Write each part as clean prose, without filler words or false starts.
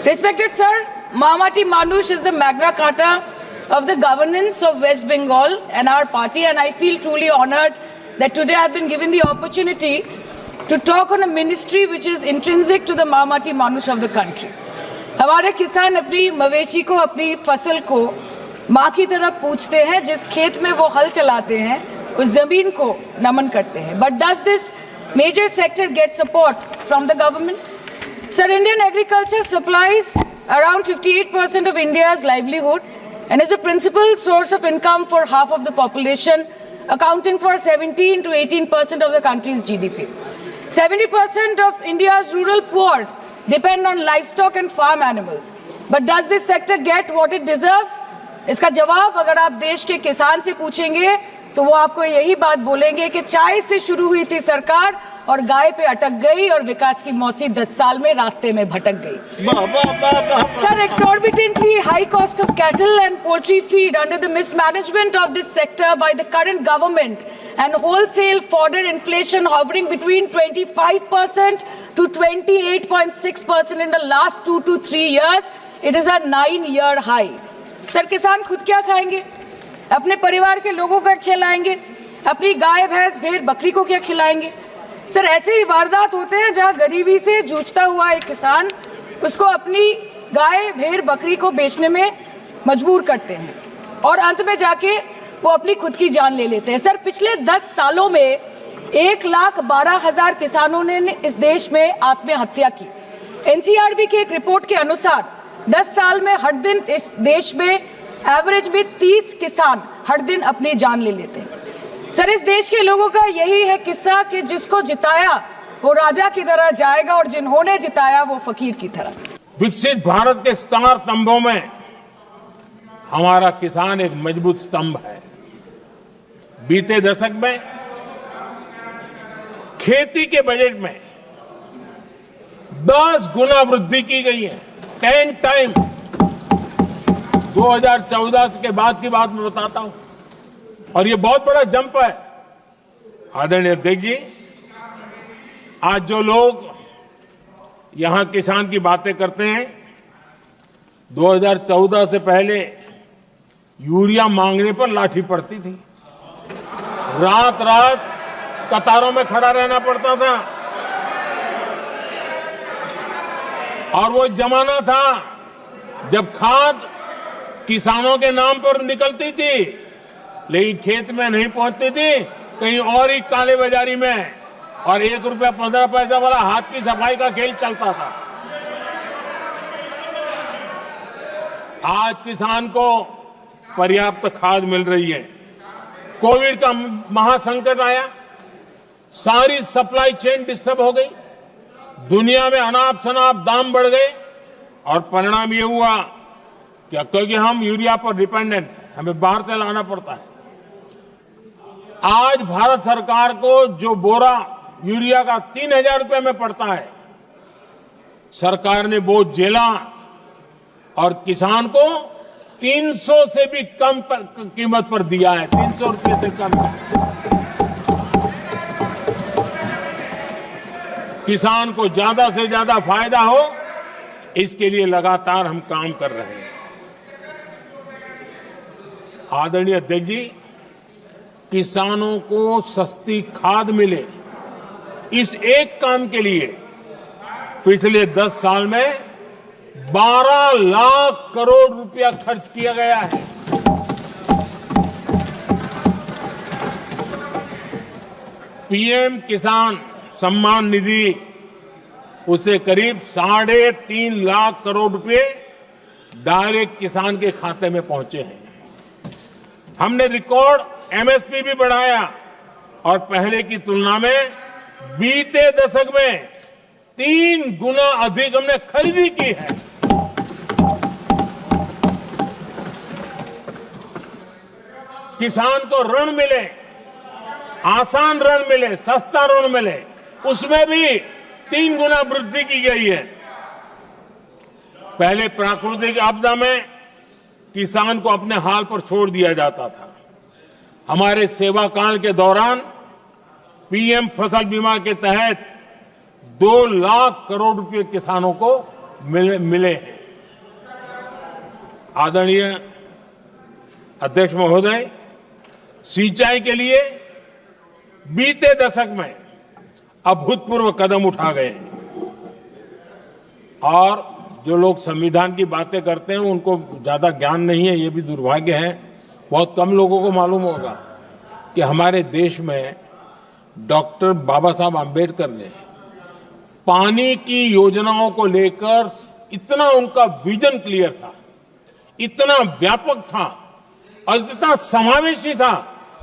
Respected sir, Mahamati Manush is the Magna Carta of the governance of West Bengal and our party, and I feel truly honored that today I have been given the opportunity to talk on a ministry which is intrinsic to the Mahamati Manush of the country. हमारे किसान अपनी मवेशी को, अपनी फसल को माँ की तरह पूछते हैं, जिस खेत में वो हल चलाते हैं उस जमीन को नमन करते हैं. But does this major sector get support from the government? Sir, Indian agriculture supplies around 58% of India's livelihood and is a principal source of income for half of the population, accounting for 17 to 18% of the country's GDP. 70% of India's rural poor depend on livestock and farm animals. But does this sector get what it deserves? इसका जवाब अगर आप देश के किसान से पूछेंगे तो वो आपको यही बात बोलेंगे कि चाय से शुरू हुई थी सरकार और गाय पे अटक गई और विकास की मौसी 10 साल में रास्ते में भटक गई. Sir, exorbitantly high cost of cattle and poultry feed under the mismanagement of this sector by the current government and wholesale fodder inflation hovering between 25% to 28.6% in the last 2 to 3 years, it is a 9-year high. Sir, किसान खुद क्या खाएंगे? अपने परिवार के लोगों का खिलाएंगे? अपनी गाय भैंस भेड़ बकरी को क्या खिलाएंगे? सर, ऐसे ही वारदात होते हैं जहां गरीबी से जूझता हुआ एक किसान उसको अपनी गाय भेड़ बकरी को बेचने में मजबूर करते हैं और अंत में जाके वो अपनी खुद की जान ले लेते हैं. सर, पिछले 10 सालों में 1,12,000 किसानों ने इस देश में आत्महत्या की. एनसीआरबी की एक रिपोर्ट के अनुसार 10 साल में हर दिन इस देश में एवरेज में 30 किसान हर दिन अपनी जान ले लेते हैं. सर, इस देश के लोगों का यही है किस्सा कि जिसको जिताया वो राजा की तरह जाएगा और जिन्होंने जिताया वो फकीर की तरह. विकसित भारत के स्टार स्तंभों में हमारा किसान एक मजबूत स्तंभ है. बीते दशक में खेती के बजट में 10 गुना वृद्धि की गई है. 10 टाइम. 2014 के बाद की बात मैं बताता हूं और ये बहुत बड़ा जंप है. आदरणीय अध्यक्ष जी, आज जो लोग यहां किसान की बातें करते हैं, 2014 से पहले यूरिया मांगने पर लाठी पड़ती थी. रात रात कतारों में खड़ा रहना पड़ता था और वो जमाना था जब खाद किसानों के नाम पर निकलती थी लेकिन खेत में नहीं पहुंचती थी, कहीं और ही काले बाजारी में, और 1 रुपया 15 पैसा वाला हाथ की सफाई का खेल चलता था. आज किसान को पर्याप्त खाद मिल रही है. कोविड का महासंकट आया, सारी सप्लाई चेन डिस्टर्ब हो गई, दुनिया में अनाप शनाप दाम बढ़ गए और परिणाम ये हुआ कि क्योंकि हम यूरिया पर डिपेंडेंट, हमें बाहर से लाना पड़ता है. आज भारत सरकार को जो बोरा यूरिया का 3,000 रुपए में पड़ता है, सरकार ने वो झेला और किसान को 300 से भी कम कीमत पर दिया है. 300 रुपए से कम. किसान को ज्यादा से ज्यादा फायदा हो, इसके लिए लगातार हम काम कर रहे हैं. आदरणीय अध्यक्ष जी, किसानों को सस्ती खाद मिले, इस एक काम के लिए पिछले 10 साल में 12 लाख करोड़ रुपया खर्च किया गया है. पीएम किसान सम्मान निधि, उसे करीब 3.5 लाख करोड़ रुपए डायरेक्ट किसान के खाते में पहुंचे हैं. हमने रिकॉर्ड एमएसपी भी बढ़ाया और पहले की तुलना में बीते दशक में 3 गुना अधिक हमने खरीदी की है. किसान को ऋण मिले, आसान ऋण मिले, सस्ता ऋण मिले, उसमें भी 3 गुना वृद्धि की गई है. पहले प्राकृतिक आपदा में किसान को अपने हाल पर छोड़ दिया जाता था. हमारे सेवा काल के दौरान पीएम फसल बीमा के तहत 2 लाख करोड़ रुपए किसानों को मिले हैं. आदरणीय अध्यक्ष महोदय, सिंचाई के लिए बीते दशक में अभूतपूर्व कदम उठा गए और जो लोग संविधान की बातें करते हैं उनको ज्यादा ज्ञान नहीं है, ये भी दुर्भाग्य है। बहुत कम लोगों को मालूम होगा कि हमारे देश में डॉक्टर बाबा साहब आम्बेडकर ने पानी की योजनाओं को लेकर इतना उनका विजन क्लियर था, इतना व्यापक था और इतना समावेशी था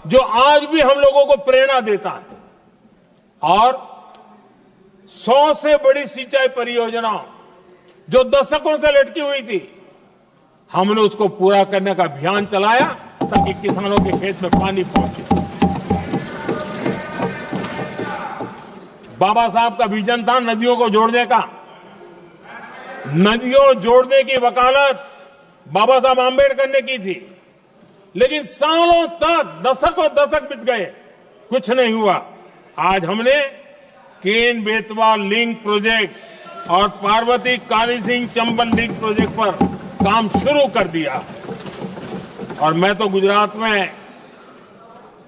जो आज भी हम लोगों को प्रेरणा देता है। और 100 से बड़ी सिंचाई परियोजनाओं जो दशकों से लटकी हुई थी, हमने उसको पूरा करने का अभियान चलाया ताकि किसानों के खेत में पानी पहुंचे। बाबा साहब का विजन था नदियों को जोड़ने का। नदियों जोड़ने की वकालत बाबा साहब आम्बेडकर ने की थी, लेकिन सालों तक दशकों दशक बीत गए, कुछ नहीं हुआ। आज हमने केन बेतवा लिंक प्रोजेक्ट और पार्वती काली सिंह चंबल लिंक प्रोजेक्ट पर काम शुरू कर दिया और मैं तो गुजरात में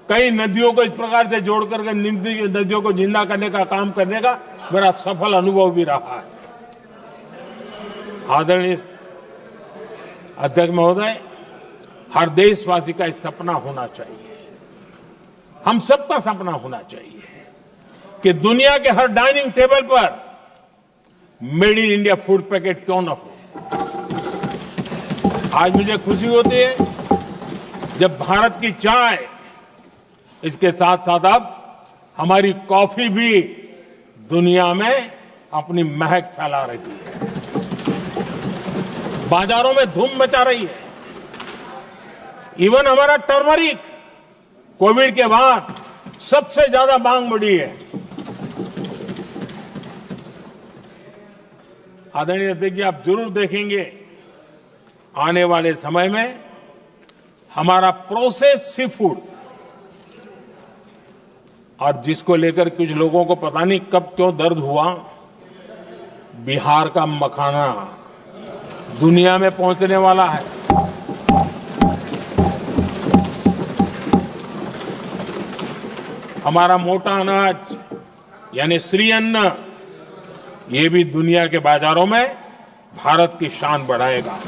कई नदियों को इस प्रकार से जोड़ करके नदियों को जिंदा करने का काम करने का मेरा सफल अनुभव भी रहा है। आदरणीय अध्यक्ष महोदय, हर देशवासी का इस सपना होना चाहिए, हम सबका सपना होना चाहिए कि दुनिया के हर डाइनिंग टेबल पर made in India food packet क्यों न हो। आज मुझे खुशी होती है जब भारत की चाय, इसके साथ साथ अब हमारी कॉफी भी दुनिया में अपनी महक फैला रही है, बाजारों में धूम मचा रही है। इवन हमारा टर्मरिक कोविड के बाद सबसे ज्यादा मांग बढ़ी है। आदरणीय अध्यक्ष जी, आप जरूर देखेंगे आने वाले समय में हमारा प्रोसेस सी फूड, और जिसको लेकर कुछ लोगों को पता नहीं कब क्यों दर्द हुआ, बिहार का मखाना दुनिया में पहुंचने वाला है। हमारा मोटा अनाज यानी श्री अन्न, ये भी दुनिया के बाजारों में भारत की शान बढ़ाएगा।